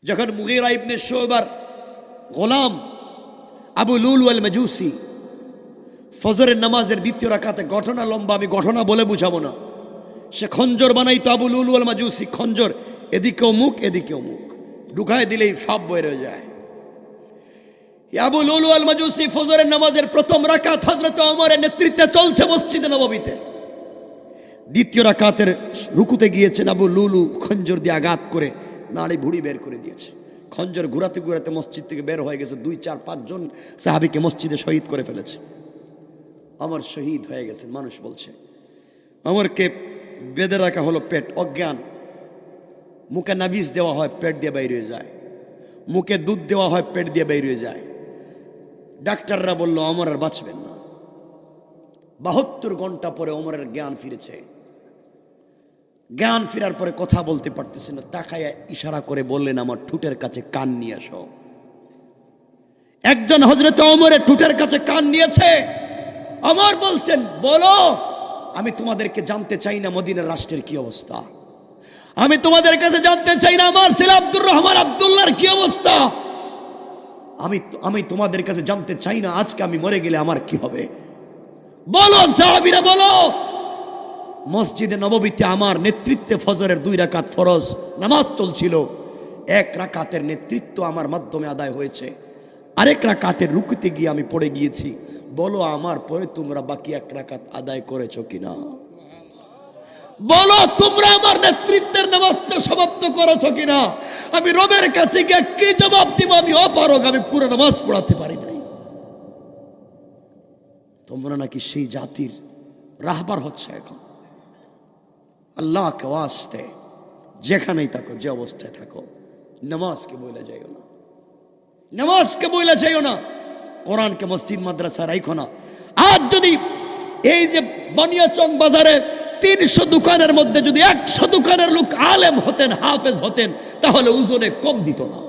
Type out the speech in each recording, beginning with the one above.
যখন মুগীরা ইবনে শুবার গোলাম আবু লুলু আল মাজুসি ফজরের নামাজের দ্বিতীয় রাকাতে, ঘটনা লম্বা, আমি ঘটনা বলে বুঝাবো না, সে খঞ্জর বানাইতো আবু লুলু আল মাজুসি। খঞ্জর এদিকেও মুখ এদিকেও মুখ, ঢুকায় দিলেই সব বের হয়ে যায়। আবু লুলু আল মাজুসি ফজরের নামাজের প্রথম রাকাত হযরত ওমরের নেতৃত্বে চলছে মসজিদে নববীতে। দ্বিতীয় রাকাতের রুকুতে গিয়েছেন, আবু লুলু খঞ্জর দিয়ে আঘাত করে নাড়ি ভুড়ি বের করে দিয়েছে। খঞ্জর ঘুরাতে ঘুরাতে মসজিদ থেকে বের হয়ে গেছে, 2, 4, 5 জন সাহাবীকে মসজিদে শহীদ করে ফেলেছে। আমার শহীদ হয়ে গেছেন মানুষ বলছে। আমারকে বেঁধে রাখা হলো, পেট অজ্ঞান, মুখে নাভিজ দেওয়া হয়, পেট দিয়ে বাইরে হয়ে যায়, মুখে দুধ দেওয়া হয়, পেট দিয়ে বাইরে হয়ে যায়। ডাক্তাররা বলল ওমর আর বাঁচবেন না। 72 ঘন্টা পরে ওমরের জ্ঞান ফিরেছে। জ্ঞান ফেরার পরে কথা বলতে পারতেছে না, তাকায়া ইশারা করে বললেন আমার ঠুটের কাছে কান নিয়ে আসো। একজন হযরত ওমরের ঠুটের কাছে কান নিয়েছে। ওমর বলছেন বলো, আমি তোমাদেরকে জানতে চাই না মদিনার রাষ্ট্রের কি অবস্থা, আমি তোমাদের কাছে জানতে চাই না আমার ছেলে আব্দুর রহমান আব্দুল্লাহর কি অবস্থা, আমি তোমাদের কাছে জানতে চাই না আজকে আমি মরে গেলে আমার কি হবে। বলো সাহাবীরা বলো। মসজিদে নববীতে আমার নেতৃত্বে ফজরের 2 রাকাত ফরজ নামাজ চলছিল। 1 রাকাতের নেতৃত্ব আমার মাধ্যমে আদায় হয়েছে, আরেক রাকাতের রুকুতে গিয়ে আমি পড়ে গিয়েছি। বলো আমার পরে তোমরা বাকি 1 রাকাত আদায় করেছো কিনা? বলো তোমরা আমার নেতৃত্বের নামাজটা সমাপ্ত করেছো কিনা? আমি রবের কাছে গিয়ে কি জবাব দিব? আমি অপারগ, আমি পুরো নামাজ পড়াতে পারি নাই। তোমরা নাকি সেই জাতির রাহবার হচ্ছে এখন। আল্লাহকে ওয়াস্তে যেখানেই থাকো, যে অবস্থায় থাকো, নামাজকে বইলা যাইও না, নামাজকে বইলা যাইও না, কোরআনকে মসজিদ মাদ্রাসা রাখো না। আজ যদি এই যে বানিয়াচং বাজারে 300 দোকানের মধ্যে যদি 100 দোকানের লোক আলেম হতেন, হাফেজ হতেন, তাহলে ওজনে কম দিত না।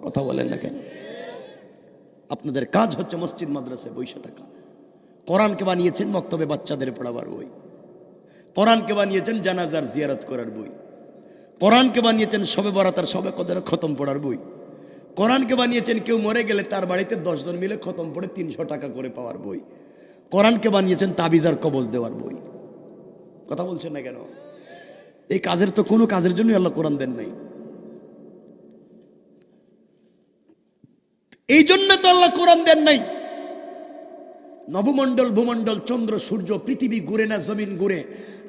কথা বলেন না কেন? আপনাদের কাজ হচ্ছে মসজিদ মাদ্রাসায় বসে থাকা। কোরআনকে বানিয়েছেন মক্তবে বাচ্চাদের পড়াবার বই, কোরআনকে বানিয়েছেন জানাজার জিয়ারত করার বই, কোরআনকে বানিয়েছেন শবে বরাতের শবে কদরের খতম পড়ার বই, কোরআনকে বানিয়েছেন কেউ মরে গেলে তার বাড়িতে 10 জন মিলে খতম পড়ে 300 টাকা করে পাওয়ার বই, কোরআনকে বানিয়েছেন তাবিজ আর কবজ দেওয়ার বই। কথা বলছেন না কেন? এই কাজের তো কোনো কাজের জন্য আল্লাহ কোরআন দেন নাই। এই জন্য তো আল্লাহ কোরআন দেন নাই। নবমণ্ডল, ভূমণ্ডল, চন্দ্র, সূর্য, পৃথিবী ঘুরে না জমিন ঘুরে?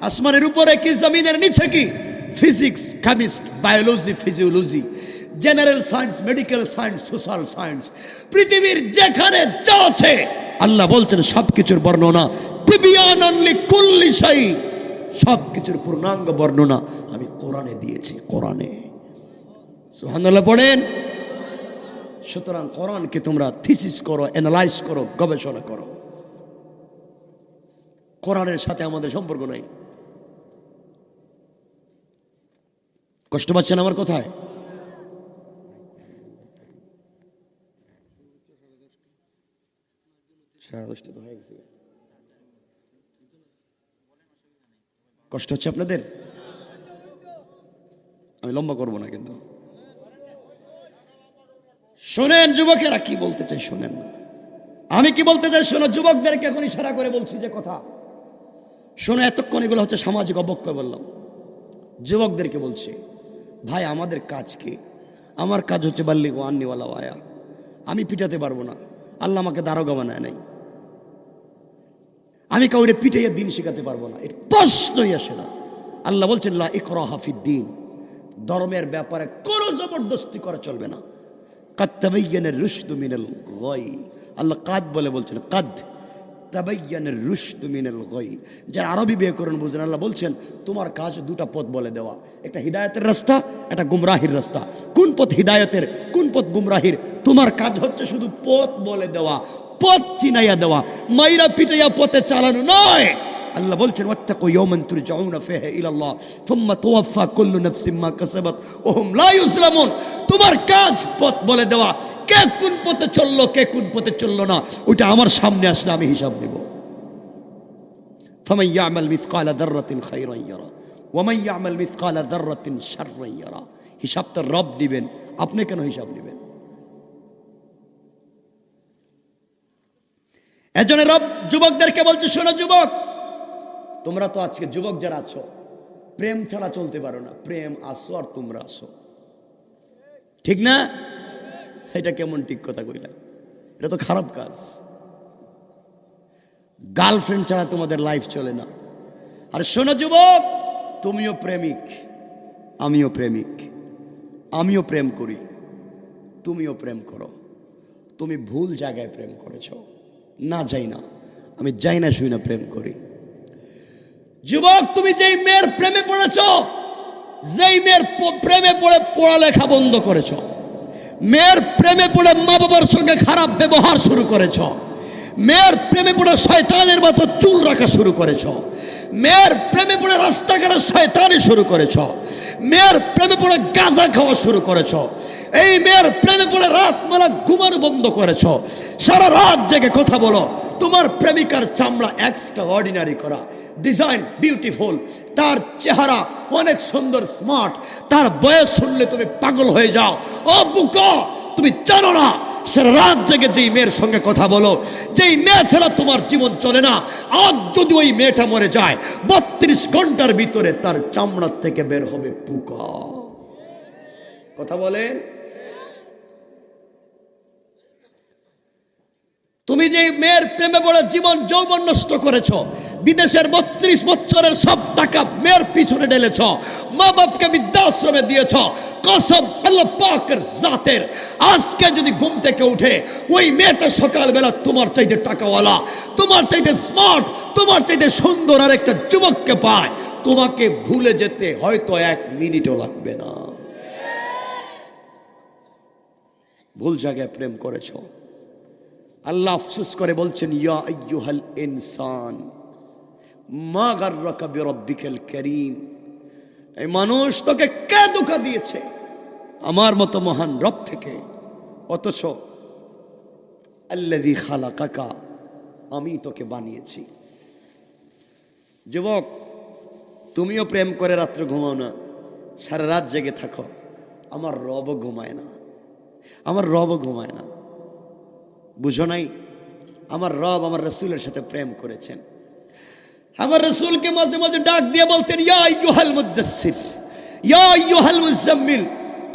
আসমানের উপরে কি জমিনের নিচে কি? Physics, chemist, biology, physiology, general science, medical science, social science, পৃথিবীর যেখানে যা আছে আল্লাহ বলছেন সবকিছুর বর্ণনা, তিবিয়ানান লিকুল্লি শাই, সবকিছুর পূর্ণাঙ্গ বর্ণনা আমি কোরআনে দিয়েছি। কোরআনে সুবহানাল্লাহ পড়েন। সুতরাং কোরআনকে তোমরা থিসিস করো, অ্যানালাইজ করো, গবেষণা করো। কোরআনের সাথে আমাদের সম্পর্ক নাই। কষ্ট পাচ্ছেন আমার কথায়? কষ্ট হচ্ছে আপনাদের? আমি লম্বা করবো না, কিন্তু শোনেন যুবকেরা কি বলতে চাই, শোনেন না আমি কি বলতে চাই শোনো। যুবকদেরকে এখন ইশারা করে বলছি যে কথা শোনো। এতক্ষণ এগুলো হচ্ছে সামাজিক অবক্ষয় বললাম। যুবকদেরকে বলছি ভাই আমাদের কাজ কি? আমার কাজ হচ্ছে বাল্লিগু আন্নিওয়ালা ওয়ায়া। আমি পিটাতে পারবো না, আল্লাহ আমাকে দারোগা বানায় নাই। আমি কাউরে পিটাইয়া দিন শেখাতে পারবো না, এর প্রশ্নই আসে না। আল্লাহ বলছেন লা ইকরাহা ফিদ্দিন, ধর্মের ব্যাপারে কোনো জবরদস্তি করা চলবে না। কাদ তাবায়্যানার রুশদু মিনাল গাই, আল্লাহ কাদ বলে বলছেন, কাদ তাবায়্যানার রুশদু মিনাল গাই। যারা আরবি ব্যাকরণ বুঝেন আল্লাহ বলছেন তোমার কাজ 2টা পথ বলে দেওয়া, একটা হিদায়াতের রাস্তা, একটা গুমরাহির রাস্তা। কোন পথ হিদায়াতের, কোন পথ গুমরাহির? তোমার কাজ হচ্ছে শুধু পথ বলে দেওয়া, পথ চিনাইয়া দেওয়া, মাইরা পিটাইয়া পথে চালানো নয়। আল্লাহ বলছেন ওয়াত্তাকু ইয়াওমান তুরজাউনা ফিহি ইলাল্লাহ থুম্মা তুওয়াফা কুল্লু নাফসিন মা কাসাবাত ওয়া হুম লা ইউজলামুন। তোমার কাজ পথ বলে দেওয়া, কে কোন পথে চললো, কে কোন পথে চললো না, ওইটা আমার সামনে আসলে আমি হিসাব নেব। ফামান ইয়ামাল মিসকালা যাররাতিন খায়রান ইয়ারা ওয়া মান ইয়ামাল মিসকালা যাররাতিন শাররান ইয়ারা। হিসাবটা রব দিবেন, আপনি কেন হিসাব নেবেন? এজন্য রব যুবকদেরকে বলছে, শোনো যুবক, তোমরা তো আজকে যুবক যারা আছো, প্রেম ছাড়া চলতে পারো না। প্রেম আসো আর তোমরা আসো, ঠিক না? এটা কেমন ঠিক কথা কইলা? এটা তো খারাপ কাজ। গার্লফ্রেন্ড ছাড়া তোমাদের লাইফ চলে না। আর শোনো যুবক, তুমিও প্রেমিক, আমিও প্রেমিক, আমিও প্রেম করি, তুমিও প্রেম করো। তুমি ভুল জায়গায় প্রেম করেছো। না যাই না, আমি যাই না শুই না প্রেম করি। যুবক, তুমি যেই মেয়ের প্রেমে পড়েছ, যেই মেয়ের প্রেমে পড়ে পড়ালেখা বন্ধ করেছ, মেয়ের প্রেমে পড়ে মা বাবার সঙ্গে খারাপ ব্যবহার শুরু করেছ, মেয়ের প্রেমে পড়ে শয়তানের মতো চুল রাখা শুরু করেছ, মেয়ের প্রেমে পড়ে রাস্তাঘাটে শয়তানি শুরু করেছ, মেয়ের প্রেমে পড়ে গাঁজা খাওয়া শুরু করেছ, এই মেয়ের প্রেমে পড়ে রাত বেলা ঘুমানো বন্ধ করেছ, সারা রাত জেগে কথা বলো, তোমার প্রেমিকার চামড়া এক্সট্রা অর্ডিনারি করা, ডিজাইন বিউটিফুল, তার চেহারা অনেক সুন্দর, স্মার্ট, তার বয়স শুনলে তুমি পাগল হয়ে যাও। ও বুকা, তুমি জানো না সারা রাত জেগে যেই মেয়ের সঙ্গে কথা বলো, যেই মেয়ে ছাড়া তোমার জীবন চলে না, আজ যদি ওই মেয়েটা মরে যায়, 32 ঘন্টার ভিতরে তার চামড়া থেকে বের হবে পোকা। কথা বলেন? তুমি যে মেয়ের প্রেমে পড়ে জীবন যৌবন নষ্ট করেছ, বিদেশের 32 বছরের সব টাকা মেয়ের পিছনে ঢেলেছ, মা বাপকে বৃদ্ধাশ্রমে দিয়েছ, কসম আল্লাহ পাকের জাতের, আজকে যদি ঘুম থেকে উঠে ওই মেয়েটা সকালবেলা তোমার চাইতে টাকাওয়ালা, তোমার চাইতে স্মার্ট, তোমার চাইতে সুন্দর আর একটা যুবককে পায়, তোমাকে ভুলে যেতে হয়তো 1 মিনিটও লাগবে না। ভুল জায়গায় প্রেম করেছ। আল্লাহ আফসোস করে বলছেন, ইয়া আইয়ুহাল ইনসান মা গাররাকা বিরাব্বিকাল কারীম, এই মানুষ তোকে কে ধোঁকা দিয়েছে আমার মতো মহান রব থেকে? অথচ আল্লাযী খালাকাকা, আমি তোকে বানিয়েছি। যুবক, তুমিও প্রেম করে রাত্রে ঘুমাও না, সারা রাত জেগে থাকো। আমার রবও ঘুমায় না, আমার রবও ঘুমায় না। বুঝো নাই? আমার রব আমার রাসূলের সাথে প্রেম করেছেন। আমার রাসূলকে মাঝে মাঝে ডাক দিয়ে বলতেন, ইয়া আইয়ুহাল মুদাসসির, ইয়া আইয়ুহাল মুজাম্মিল,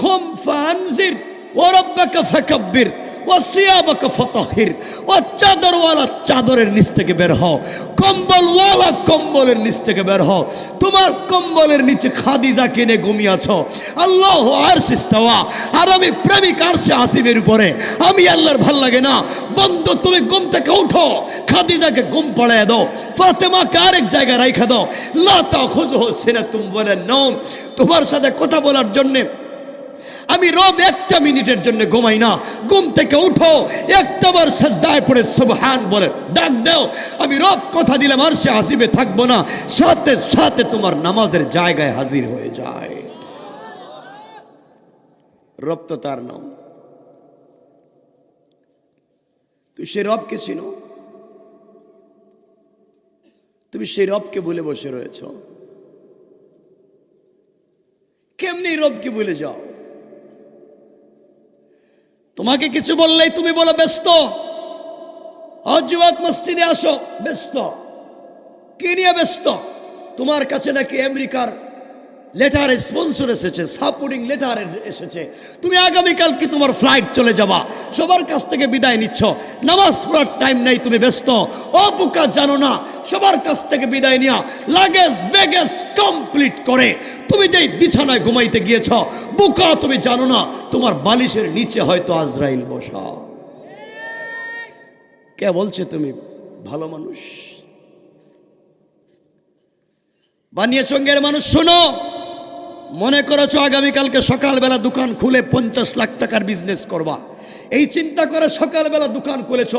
কুম ফানজির ওয়া রাব্বাকা ফাকাব্বির ওয়া সিয়াবাকা ফাতাহির। ও চাদরওয়ালা চাদরের নিচ থেকে বের হও, কম্বলওয়ালা কম্বলের নিচ থেকে বের হও। তোমার কম্বলের নিচে খাদিজা কিনে ঘুমিয়েছ, আল্লাহ আরশে ইস্তাওয়া, আর আমি প্রেমিক আরশে আসিমের উপরে। আমি আল্লাহর ভাল লাগে না? বন্ধু, তুমি ঘুম থেকে উঠো, খাদিজাকে ঘুম পড়ায় দাও, ফাতেমাকে আরেক জায়গায় রাইখা দাও। লা তাখুযুহু সিনাতুম ওয়ালা নাওম। তোমার সাথে কথা বলার জন্য আমি রব 1টা মিনিটের জন্য ঘুমাই না। ঘুম থেকে উঠো, একটাবার সিজদায় পড়ে সুবহান বলে ডাক দাও। আমি রব কথা দিলাম আরশে আসিমে থাকবো না, সাথে সাথে তোমার নামাজের জায়গায় হাজির হয়ে যায়। রব তো তার নাম। তুই সেই রবকে চিনো? তুমি সেই রবকে ভুলে বসে রয়েছ। কেমনি রবকে ভুলে যাও? তোমাকে কিছু বললেই তুমি বলো ব্যস্ত। যুবক, মসজিদে আসো, ব্যস্ত। কি নিয়ে ব্যস্ত? তোমার কাছে নাকি আমেরিকার লেটার স্পন্সর এসেছে, সাপোর্টিং লেটার এসেছে, তুমি আগামীকালকে তোমার ফ্লাইট চলে যাবা, সবার কাছ থেকে বিদায় নিচ্ছ, নামাজ পড়ার টাইম নেই, তুমি ব্যস্ত। ও বুকা, জানো না সবার কাছ থেকে বিদায় নিয়া লাগেজ ব্যাগেজ কমপ্লিট করে তুমি যেই বিছানায় ঘুমাইতে গিয়েছ, বুকা, তুমি জানো না তোমার বালিশের নিচে হয়তো আজরাইল বসা। কে বলছে তুমি ভালো মানুষ? বানিয়ে সঙ্গের মানুষ, শোনো, মনে করেছো আগামীকালকে সকালবেলা দোকান খুলে 50 লাখ টাকার বিজনেস করবা, এই চিন্তা করে সকালবেলা দোকান খুলেছ,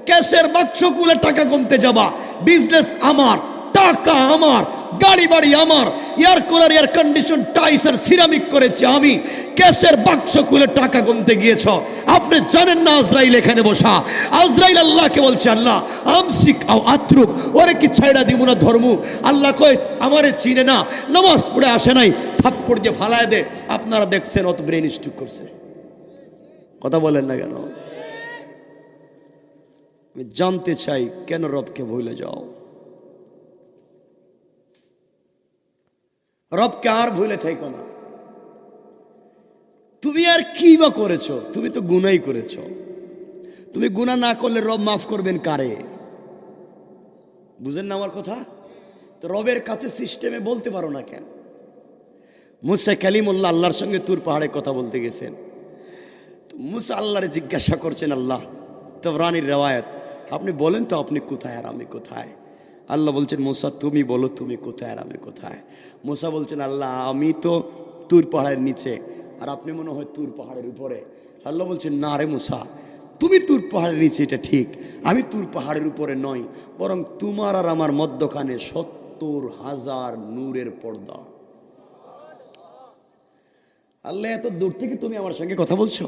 ক্যাশের বাক্স খুলে টাকা গুনতে যাবা। বিজনেস আমার, টাকা আমার, গাড়ি বাড়ি আমার, এয়ার কুলার এয়ার কন্ডিশন টাইস আর সিরামিক করেছি আমি, ক্যাশের বাক্স খুলে টাকা গুনতে গিয়েছ। আপনি জানেন না আজরাইল এখানে বসা। আজরাইল আল্লাহকে বলছে, আল্লাহ আমসিক আও আত্রুক, ওরে কি ছাইড়া দিব না ধর্ম? আল্লাহ কয় আমারে চিনে না, নামাজ পড়ে আসে নাই, থাপ্পড় দিয়ে ফালায় দে। আপনারা দেখছেন অত ব্রেন স্ট্রোক করছে। কথা বলেন না কেন? আমি জানতে চাই কেন রবকে ভুলে যাও? রবকে আর ভুলে থাইকো না। তুমি আর কি বা করেছো? তুমি তো গুনাই করেছো। তুমি গুনাহ না করলে রব মাফ করবেন কারে? বুঝেন না আমার কথা? তো রবের কাছে সিস্টেমে বলতে পারো না কেন? মুসা কালিমুল্লাহ আল্লাহর সঙ্গে তুর পাহাড়ে কথা বলতে গেছেন। তো মুসা আল্লাহরে জিজ্ঞাসা করছেন, আল্লাহ তাবরানির রেওয়ায়াত, আপনি বলেন তো আপনি কোথায় আর আমি কোথায়? আল্লাহ বলছেন, মুসা তুমি বলো তুমি কোথায় আর আমি কোথায়? মুসা বলছেন, আল্লাহ আমি তো তুর পাহাড়ের নিচে আর আপনি মনে হয় তুর পাহাড়ের উপরে। আল্লাহ বলছেন, না রে মুসা, তুমি তুর পাহাড়ের নিচে এটা ঠিক, আমি তুর পাহাড়ের উপরে নই, বরং তোমার আর আমার মধ্যখানে ৭০,০০০ নূরের পর্দা। আল্লাহ এত দূর থেকে তুমি আমার সঙ্গে কথা বলছো?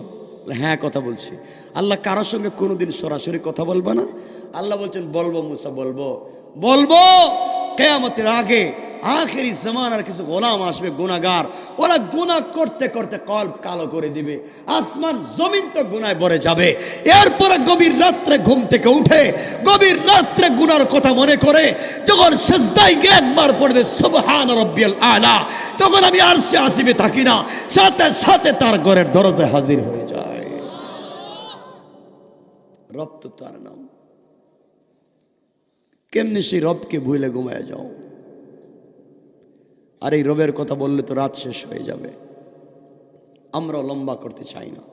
হ্যাঁ কথা বলছি। আল্লাহ কারোর সঙ্গে কোনোদিন সরাসরি কথা বলবা না? আল্লাহ বলছেন, বলবো মুসা, বলবো বলবো। কিয়ামতের আগে আখেরি জামানার কিছু গোলাম আসবে গুনাহগার, ওরা গুনাহ করতে করতে কল্প কালো করে দিবে, আসমান জমিন তো গুনায় ভরে যাবে। এরপরে গভীর রাত্রে ঘুম থেকে উঠে গভীর রাত্রে গুনার কথা মনে করে যখন সিজদায় গিয়ে একবার পড়বে সুবহান রাব্বিয়াল আলা, তখন আমি আরশে আসিবে থাকি না, সাথে সাথে তার ঘরের দরজায় হাজির হয়ে যায়। রব তো তার নাম। কেমনে সেই রবকে ভুলে ঘুমায় যাও? আর এই রবের কথা বললে তো রাত শেষ হয়ে যাবে। আমরা লম্বা করতে চাই না,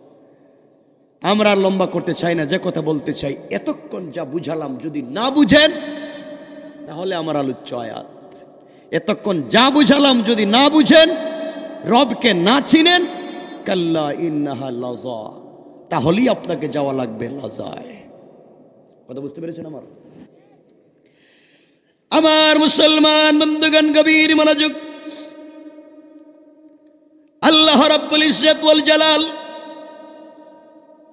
আমরা লম্বা করতে চাই না। যে কথা বলতে চাই, এতক্ষণ যা বুঝালাম যদি না বুঝেন তাহলে আমার আলোচ্য আয়াত। এতক্ষণ যা বুঝালাম যদি না বুঝেন, রবকে না চিনেন, কাল্লা ইন্নাহা লাযা, তাহলেই আপনাকে যাওয়া লাগবে লাজায়। কথা বুঝতে পেরেছেন আমার? আমার মুসলমান বন্ধুগণ, গভীর মনোযোগ। আল্লাহ রাব্বুল ইজ্জত ওয়াল জালাল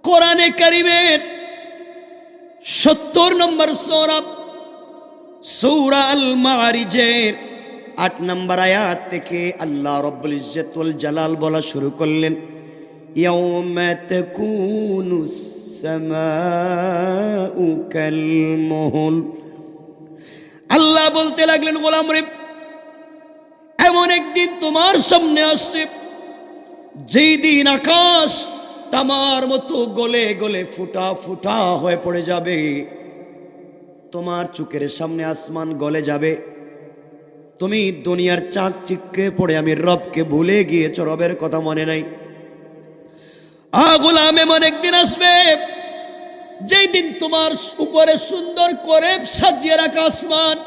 কোরআনে কারীমের ৭০ নম্বর সূরা, সূরা আল মাআরিজের ৮ নম্বর আয়াত থেকে আল্লাহ রাব্বুল ইজ্জত ওয়াল জালাল বলা শুরু করলেন, ইয়াউমা তাকুনুস সামাউ কাল মুহল। আল্লাহ বলতে লাগলেন, গোলাম রে, এমন একদিন তোমার সামনে আসছে যেই দিন আকাশ তামার মতো গলে গলে ফুটা ফুটা হয়ে পড়ে যাবে। তোমার চোখের সামনে আসমান গলে যাবে। তুমি দুনিয়ার চাকচিক্যে পড়ে আমি রবকে ভুলে গিয়েছ, রবের কথা মনে নাই। গোলাম, এমন একদিন আসবে যেই দিন তোমার উপরে সুন্দর করে সাজিয়ে রাখা আসমান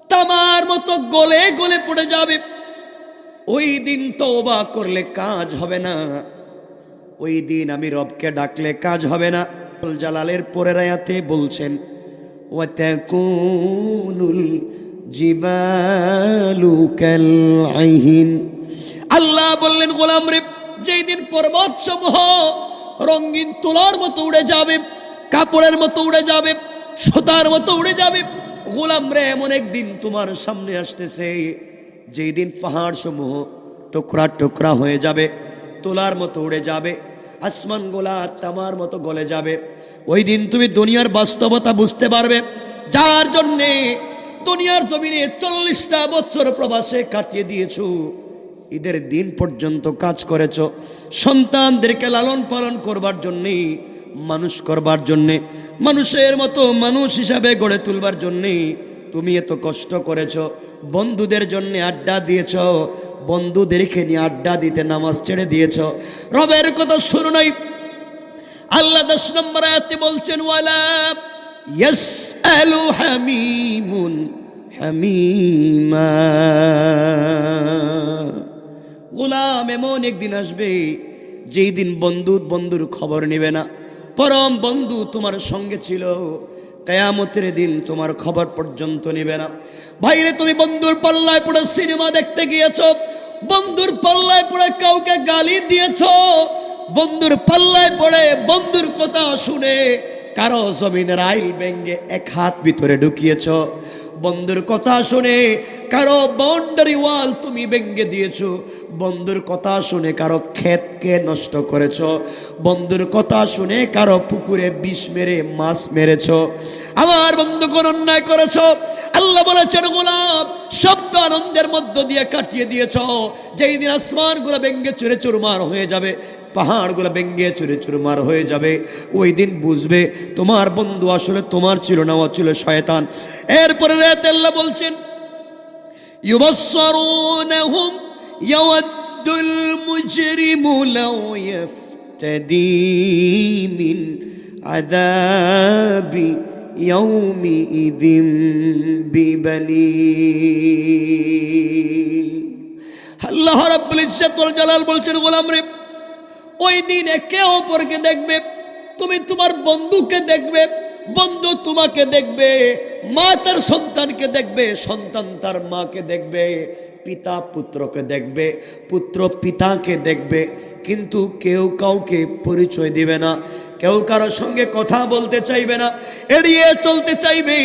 তামার মতো গলে গলে পড়ে যাবে। ওই দিন তওবা করলে কাজ হবে না, ওই দিন আমি রবকে ডাকলে কাজ হবে না। জালালের পরের আয়াতে বলছেন, ওয়াতাকুনুল জিবালু কাল আইহিন। আল্লাহ বললেন, গোলাম রে, যেই দিন পর্বত সমূহ রঙিন তুলার মতো উড়ে যাবে, কাপড়ের মতো উড়ে যাবে, সুতার মতো উড়ে যাবে। গোলাম রে, এমন একদিন তোমার সামনে আসতেছে যেই দিন পাহাড় সমূহ টুকরা টুকরা হয়ে যাবে, তুলার মতো উড়ে যাবে, আসমান গোলা তামার মতো গলে যাবে। ওই দিন তুমি দুনিয়ার বাস্তবতা বুঝতে পারবে, যার জন্যে দুনিয়ার জমিনে 40টা বছর প্রবাসে কাটিয়ে দিয়েছো, ঈদের দিন পর্যন্ত কাজ করেছ, সন্তানদেরকে লালন পালন করবার জন্যে, মানুষ করবার জন্যে, মানুষের মতো মানুষ হিসাবে গড়ে তুলবার জন্যে তুমি এত কষ্ট করেছ। বন্ধুদের জন্য আড্ডা দিয়েছ, বন্ধুদেরকে নিয়ে আড্ডা দিতে নামাজ ছেড়ে দিয়েছ, রবের কথা শুনো নাই। আল্লাহ 10 নম্বর আয়াতে বলছেন, ওয়ালা ইয়াসআলু হামিমুন হামিমা। গোলাম, এমন একদিন আসবে যেই দিন বন্ধু বন্ধুর খবর নেবে না। পরম বন্ধু তোমার সঙ্গে ছিল, কিয়ামতের দিন তোমার খবর পর্যন্ত নেবে না। ভাইরে, তুমি বন্ধুর পাল্লায় পড়ে সিনেমা দেখতে গিয়েছ, বন্ধুর পাল্লায় পড়ে কাউকে গালি দিয়েছ, বন্ধুর পাল্লায় পড়ে বন্ধুর কথা শুনে কারো জমিনের আইল ভেঙ্গে 1 হাত ভিতরে ঢুকিয়েছ। বন্ধুর কথা শুনে কারো বাউন্ডারি ওয়াল তুমি ভেঙে দিয়েছো, বন্ধুর কথা শুনে কারো ক্ষেতকে নষ্ট করেছো, বন্ধুর কথা শুনে কারো পুকুরে বিষ মেরে মাছ মেরেছো, আমার বন্ধু কোন অন্যায় করেছো। আল্লাহ বলেছেন গোলাম শব্দ আনন্দের মধ্য দিয়ে কাটিয়ে দিয়েছো, যেই দিন আসমানগুলো ভেঙে চুরে চুরমার হয়ে যাবে, পাহাড়গুলো ভেঙে চুরে চুরমার হয়ে যাবে, ওই দিন বুঝবে তোমার বন্ধু আসলে তোমার ছিল না, ও ছিল শয়তান। এরপরে রাতে আল্লাহ বলছেন ইউবাসসিরুনহুম ইয়াওয়াদ্দুল মুজরিমু লাউ ইফতাদি মিন আযাবি ইয়াউমিইযিম বিবানি। আল্লাহ রাব্বুল ইজ্জত ওয়াল জালাল বলছেন গোলাম রে, ওই দিন একে অপরকে দেখবে, তুমি তোমার বন্ধুকে দেখবে, বন্ধু তোমাকে দেখবে, মা তার সন্তানকে দেখবে, সন্তান তার মাকে দেখবে, পিতা পুত্রকে দেখবে, পুত্র পিতাকে দেখবে, কিন্তু কেউ কাউকে পরিচয় দিবে না, কেউ কারোর সঙ্গে কথা বলতে চাইবে না, এড়িয়ে চলতে চাইবে।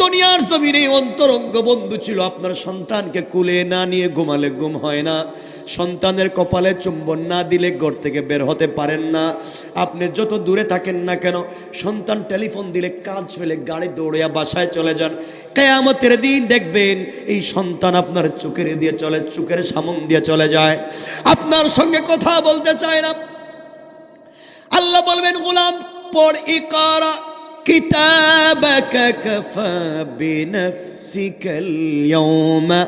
দুনিয়ার জমিনে অন্তরঙ্গ বন্ধু ছিল, আপনার সন্তানকে কুলে না নিয়ে ঘুমালে ঘুম হয় না, সন্তানের কপালে চুম্বন না দিলে ঘর থেকে বের হতে পারেন না। আপনি যত দূরে থাকেন না কেন, সন্তান টেলিফোন দিলে কাজ ফেলে গাড়ি দৌড়িয়া বাসায় চলে যান। কিয়ামতের দিন দেখবেন এই সন্তান আপনার চোখের দিয়ে চলে, চোখের সামন দিয়ে চলে যায়, আপনার সঙ্গে কথা বলতে চায় না। আল্লাহ বলবেন গোলাম পড়, ইকরা কিতাবাকা কাফা বিনফসিকাল ইয়াওমা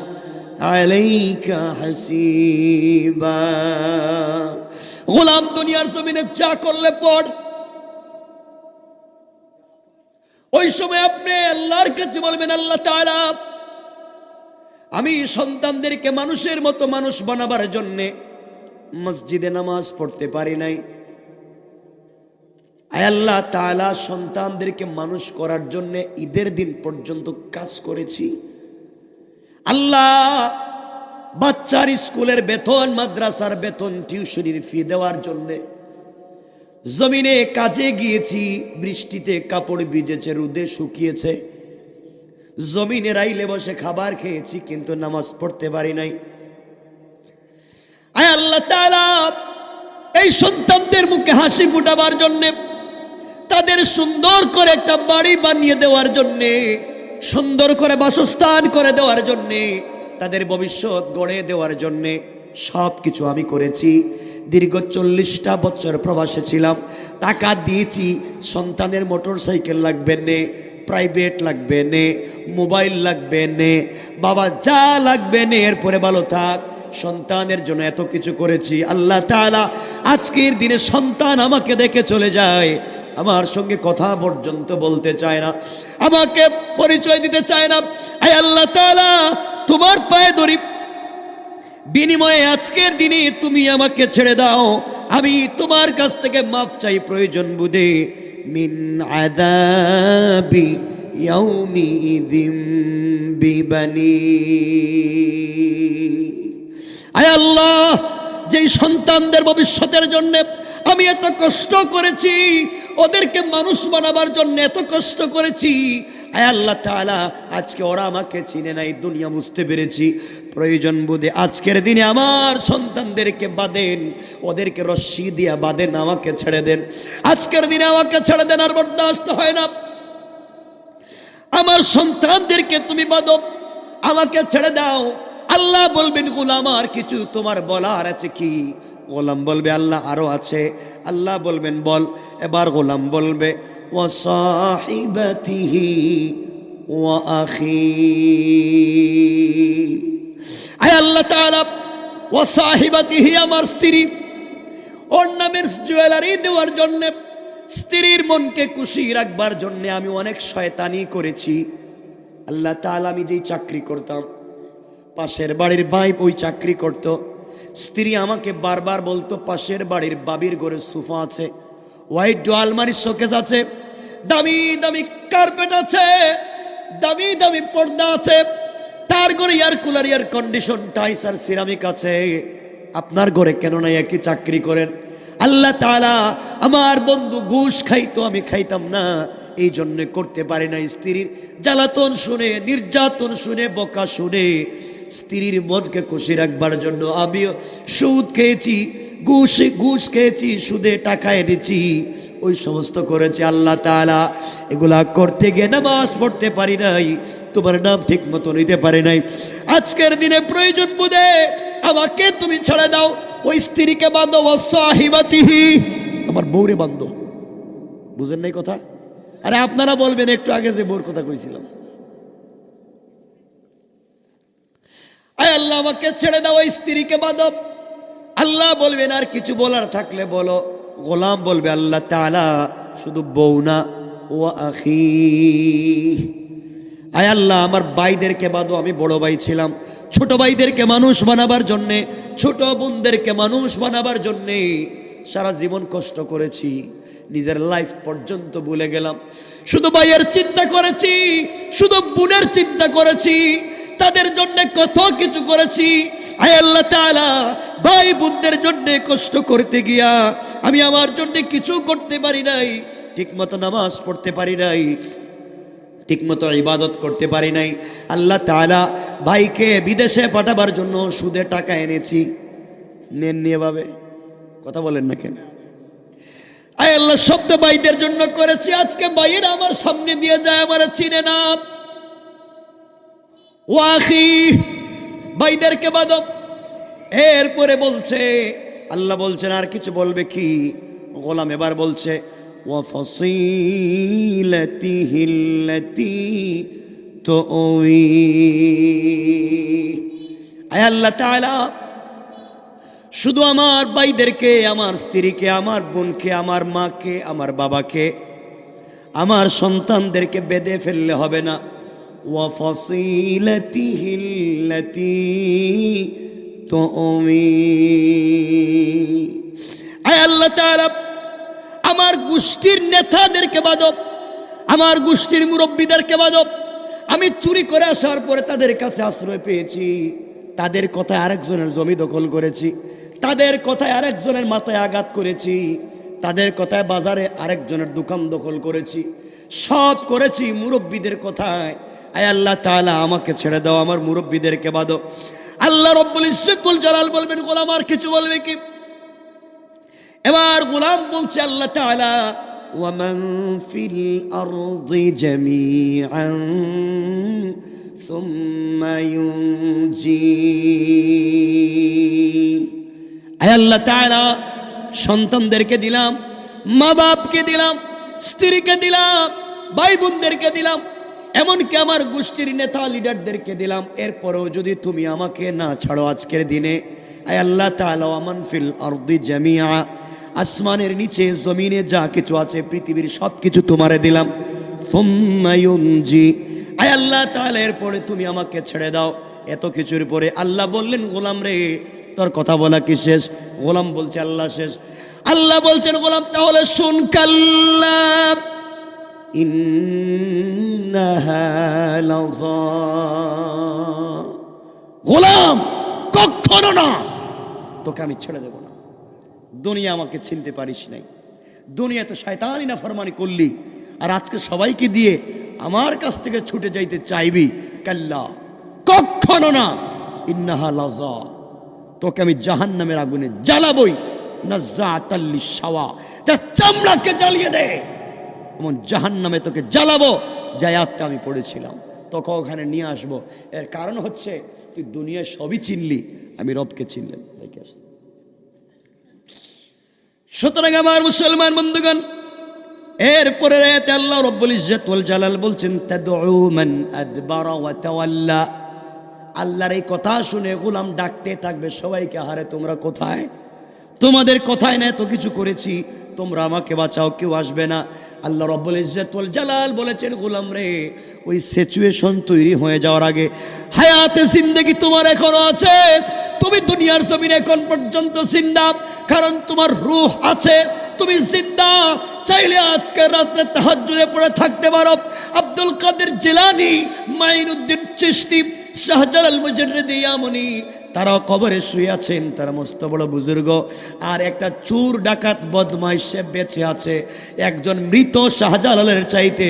আলাইকা হাসিবা। গোলাম দুনিয়ার জমিনে যা করলে পড়, ওই সময় আপনি আল্লাহর কাছে বলবেন আল্লাহ তাআলা আমি সন্তানদেরকে মানুষের মতো মানুষ বানাবার জন্যে মসজিদে নামাজ পড়তে পারি নাই, আয় আল্লাহ তাআলা সন্তানদেরকে মানুষ করার জন্য ঈদের দিন পর্যন্ত কাজ করেছি। আল্লাহ বাচ্চার স্কুলের বেতন, মাদ্রাসার বেতন, টিউশনির ফি দেওয়ার জন্য জমিনে কাজে গিয়েছি, বৃষ্টিতে কাপড় ভিজেছে, রোদে শুকিয়েছে, জমিনে রাইলে বসে খাবার খেয়েছি, কিন্তু নামাজ পড়তে পারি নাই। আয় আল্লাহ তাআলা এই সন্তানদের মুখে হাসি ফুটাবার জন্যে, তাদের সুন্দর করে একটা বাড়ি বানিয়ে দেওয়ার জন্যে, সুন্দর করে বাসস্থান করে দেওয়ার জন্যে, তাদের ভবিষ্যৎ গড়ে দেওয়ার জন্যে সব কিছু আমি করেছি। দীর্ঘ 40টা বছর প্রবাসে ছিলাম, টাকা দিয়েছি। সন্তানের মোটর সাইকেল লাগবে নে, প্রাইভেট লাগবে নে, মোবাইল লাগবে নে, বাবা যা লাগবে নে, এরপরে ভালো থাক, সন্তানের জন্য এত কিছু করেছি। আল্লাহ তাআলা আজকের দিনে সন্তান আমাকে দেখে চলে যায়, আমার সঙ্গে কথা পর্যন্ত বলতে চায় না, আমাকে পরিচয় দিতে চায় না। আয় আল্লাহ তাআলা তোমার পায়ে ধরি, বিনিময়ে আজকের দিনে তুমি আমাকে ছেড়ে দাও, আমি তোমার কাছ থেকে মাফ চাই প্রয়োজন বুঝে। মিন আযাবি ইয়াউমিইযিম বিবানি। আয় আল্লাহ যেই সন্তানদের ভবিষ্যতের জন্য আমি এত কষ্ট করেছি, ওদেরকে মানুষ বানাবার জন্য এত কষ্ট করেছি, আয় আল্লাহ তাআলা আজকে ওরা আমাকে চিনে নাই, দুনিয়া বুঝতে পেরেছি, প্রয়োজন বোধে আজকের দিনে আমার সন্তানদেরকে বাঁধেন, ওদেরকে রশ্মি দিয়া বাঁধেন, আমাকে ছেড়ে দেন, আজকের দিনে আমাকে ছেড়ে দেন, আর বরদাস্ত হয় না। আমার সন্তানদেরকে তুমি বাঁধো, আমাকে ছেড়ে দাও। আল্লাহ বলবেন গোলাম আর কিছু তোমার বলার আছে কি? গোলাম বলবে আল্লাহ আরো আছে। আল্লাহ বলবেন বল। এবার গোলাম বলবে ওয়া সাহিবাতিহি ওয়া আখি। আয় আল্লাহ তাআলা ওয়া সাহিবাতিহি, আমার স্ত্রী, ওর নামের জুয়েলারি দেওয়ার জন্য, স্ত্রীর মনকে খুশি রাখবার জন্য আমি অনেক শয়তানি করেছি। আল্লাহ তাআলা আমি যেই চাকরি করতাম, পাশের বাড়ির ভাই ওই চাকরি করত, স্ত্রী আমাকে বারবার বলতো পাশের বাড়ির বাবির ঘরে সোফা আছে, হোয়াইট আলমারির শোকেস আছে, দামি দামি কার্পেট আছে, দামি দামি পর্দা আছে, তার ঘরে এয়ার কুলার, এয়ার কন্ডিশন, টাইস আর সিরামিক আছে, আপনার ঘরে কেন না? একই চাকরি করেন। আল্লাহ তাআলা আমার বন্ধু ঘুষ খাইতো, আমি খাইতাম না, এই জন্য করতে পারি না। স্ত্রীর জ্বালাতন শুনে, নির্যাতন শুনে, বকা শুনে স্ত্রীর মনকে খুশি রাখবার জন্য আমিও সুদ খেয়েছি, ঘুষ খেয়েছি, সুদে টাকা এনেছি, ওই সমস্ত করেছি। আল্লাহ তাআলা এগুলা করতে গিয়ে নামাজ পড়তে পারি নাই, তোমার নাম ঠিক মতো নিতে পারি নাই। আজকের দিনে প্রয়োজন বুঝে আমাকে তুমি ছেড়ে দাও, ওই স্ত্রীকে বাঁধো, ওয়াসাহিবাতিহি, আমার বউরে বাঁধো। বুঝেন নাই কথা? আরে আপনারা বলবেন একটু আগে যে বউর কথা কইছিলাম। আয় আল্লাহ আমাকে ছেড়ে দাও, ওই স্ত্রীকে বাঁধো। আল্লাহ বলবেন আর কিছু বলার থাকলে বলো। গোলাম বলবে আল্লাহ তাআলা শুধু বউ না, ওয়া আখি, আয় আল্লাহ আমার ভাইদেরকে বাঁধো। আমি বড় ভাই ছিলাম, ছোট ভাইদেরকে মানুষ বানাবার জন্যে, ছোট বোনদেরকে মানুষ বানাবার জন্যে সারা জীবন কষ্ট করেছি, নিজের লাইফ পর্যন্ত ভুলে গেলাম। শুধু ভাইয়ের চিন্তা করেছি, শুধু বোনের চিন্তা করেছি, তাদের জন্য কত কিছু করেছি। আয় আল্লাহ তাআলা ভাই বোনদের জন্য কষ্ট করতে গিয়া আমি আমার জন্য কিছু করতে পারি নাই, ঠিকমতো নামাজ পড়তে পারি নাই, ঠিকমতো ইবাদত করতে পারি নাই। আল্লাহ তাআলা ভাইকে বিদেশে পাঠাবার জন্য সুদে টাকা এনেছি, নেননি এভাবে? কথা বলেন না কেন? আয় আল্লাহ শব্দ ভাইদের জন্য করেছি। আজকে ভাইয়েরা আমার সামনে দিয়ে যায়, আমার চিনে না। ওয়াখি, ভাইদেরকে বাঁধো। এরপরে বলছে আল্লাহ বলছেন আর কিছু বলবে কি? গোলাম এবার বলছে ওয়াফাসিলাতিহিল্লাতী তুই। আয় আল্লাহ তাআলা শুধু আমার ভাইদেরকে, আমার স্ত্রীকে, আমার বোনকে, আমার মাকে, আমার বাবাকে, আমার সন্তানদেরকে বেঁধে ফেললে হবে না। ওয়াফাসিলাতিহিল্লাতী তুই। আয় আল্লাহ তাআলা আমার গোষ্ঠীর নেতাদেরকে বাঁধো, আমার গোষ্ঠীর মুরব্বীদেরকে বাঁধো। আমি চুরি করে আসার পরে তাদের কাছে আশ্রয় পেয়েছি, তাদের কথায় আরেকজনের জমি দখল করেছি, তাদের কথায় আরেকজনের মাথায় আঘাত করেছি, তাদের কথায় বাজারে আরেকজনের দোকান দখল করেছি, সব করেছি মুরব্বীদের কথায়। আয় আল্লাহ তাআলা আমাকে ছেড়ে দাও, আমার মুরব্বীদেরকে বাঁধো। আল্লাহ রব্বুল ইজ্জতুল জালাল বলবেন গোলাম আর কিছু বলবে কি? এবার গোলাম বলছে আল্লাহ তাআলা ওয়ামান ফিল আরদি জামিআন সুম্মা ইউনজি। আয় আল্লাহ তাআলা সন্তানদেরকে দিলাম, মা বাপকে দিলাম, স্ত্রীকে দিলাম, ভাই বোনদেরকে দিলাম, এমনকি আমার গোষ্ঠীর নেতা লিডারদেরকে দিলাম। এরপরেও যদি তুমি আমাকে না ছাড়ো আজকের দিনে, আয় আল্লাহ তাআলা ওয়ামান ফিল আরদি জামিআ, আসমানের নিচে জমিনে যা কিছু আছে পৃথিবীর সব কিছু তোমারে দিলাম। সুম্মা ইউনজি, আয় আল্লাহ তাআলা এরপরে তুমি আমাকে ছেড়ে দাও। এত কিছুর পরে আল্লাহ বললেন গোলাম রে তোর কথা বলা কি শেষ? গোলাম বলছে আল্লাহ শেষ। আল্লাহ বলছেন গোলাম তাহলে শুন, কাল্লা ইন্নাহা লাযা। গোলাম কখনো না, তোকে আমি ছেড়ে দেব না। দুনিয়া আমাকে চিনতে পারিস নাই, দুনিয়াতে শয়তানি না ফরমানি করলি, আর আজকে সবাইকে দিয়ে আমার কাছ থেকে ছুটে যাইতে চাইবি? কাল্লা, কখনো না। ইন্নাহা লাযা, তোকে আমি জাহান্নামের আগুনে জ্বালাবই। নাযাতাল লিশাওয়া, তার চামড়াকে জ্বালিয়ে দে, এমন জাহান্নামে তোকে জ্বালাবো। যে আয়াতটা আমি পড়েছিলাম তোকে ওখানে নিয়ে আসবো। এর কারণ হচ্ছে তুই দুনিয়া সবই চিনলি, আমি রবকে চিনলেন। সুতরাং আমার মুসলমান বন্ধুগণ, এরপরে আয়াতে আল্লাহ রব্বুল ইজ্জত ওয়াল জালাল বলছেন তাদউ মান আদবারা ওয়া তাওয়াল্লা। আল্লাহর এই কথা শুনে গোলাম ডাকতে থাকবে সবাইকে, হারে তোমরা কোথায়? তোমাদের কথায় না এত কিছু করেছি, তোমরা আমাকে বাঁচাও, কেউ আসবে না। আল্লাহ রব্বুল ইজ্জত ওয়াল জালাল বলেছেন গোলাম রে, ওই সিচুয়েশন তৈরি হয়ে যাওয়ার আগে হায়াতে জিন্দেগি তোমার এখনো আছে। তুমি দুনিয়ার জমিনে এখন পর্যন্ত জিন্দা, কারণ তোমার রূহ আছে, তুমি জিন্দা। চাইলে আজকে রাতে তাহাজ্জুদে পড়ে থাকতে পারো। আব্দুল কাদের জিলানী, মাইনুদ্দিন চিশতি, শাহজালাল মুজাররিদি ইয়ামনি, তারাও কবরে শুয়ে আছেন, তারা মস্ত বড় বুজুর্গ। আর একটা চোর ডাকাত বদমাইশ সে বেঁচে আছে। একজন মৃত শাহজালালের চাইতে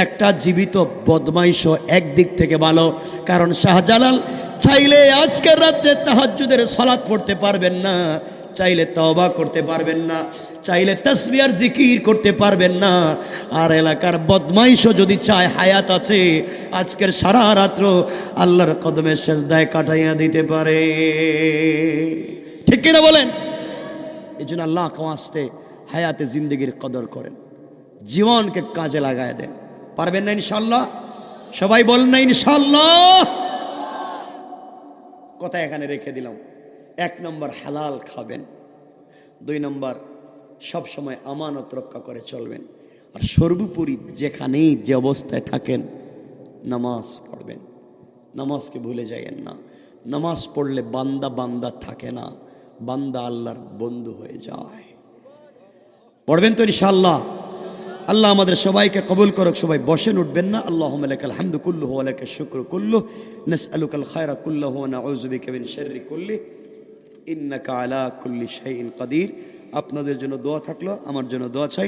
একটা জীবিত বদমাইশও একদিক থেকে ভালো, কারণ শাহজালাল চাইলে আজকের রাতে তাহাজ্জুদের সালাত পড়তে পারবেন না, চাইলে তওবা করতে পারবেন না, চাইলে তাসবিহ আর জিকির করতে পারবেন না। আর এলাকার বদমাইশও যদি চায়, হায়াত আছে, আজকের সারা রাত্র আল্লাহর কদমে সেজদায় কাটাইয়া দিতে পারে। ঠিক কিনা বলেন? এই জন্য আল্লাহ কামাস্তে হায়াতে জিন্দগির কদর করেন, জীবনকে কাজে লাগায় দেন। পারবেন না ইনশাল্লাহ? সবাই বলেন না ইনশাল্লাহ। কথা এখানে রেখে দিলাম। 1 নম্বর হালাল খাবেন, 2 নম্বর সব সময় আমানত রক্ষা করে চলবেন, আর সর্বোপরি যেখানেই যে অবস্থায় থাকেন নামাজ পড়বেন। নামাজকে ভুলে যাইয়েন না। নামাজ পড়লে বান্দা বান্দা থাকে না, বান্দা আল্লাহর বন্ধু হয়ে যায়। পড়বেন তো ইনশাআল্লাহ? আল্লাহ আমাদের সবাইকে কবুল করুক। সবাই বসেন, উঠবেন না। আল্লাহুম্মা লাকাল হামদু কুল্লুহু ওয়া লাকাশ শুকরু কুল্লুহু নাসআলুকাল খায়রা কুল্লুহু ওয়া নাউযু বিকা মিন শাররি কুল্লিহি ইন্নাকা আলা কুল্লি শাইইন কাদির। আপনাদের জন্য দোয়া থাকলো, আমার জন্য দোয়া চাই।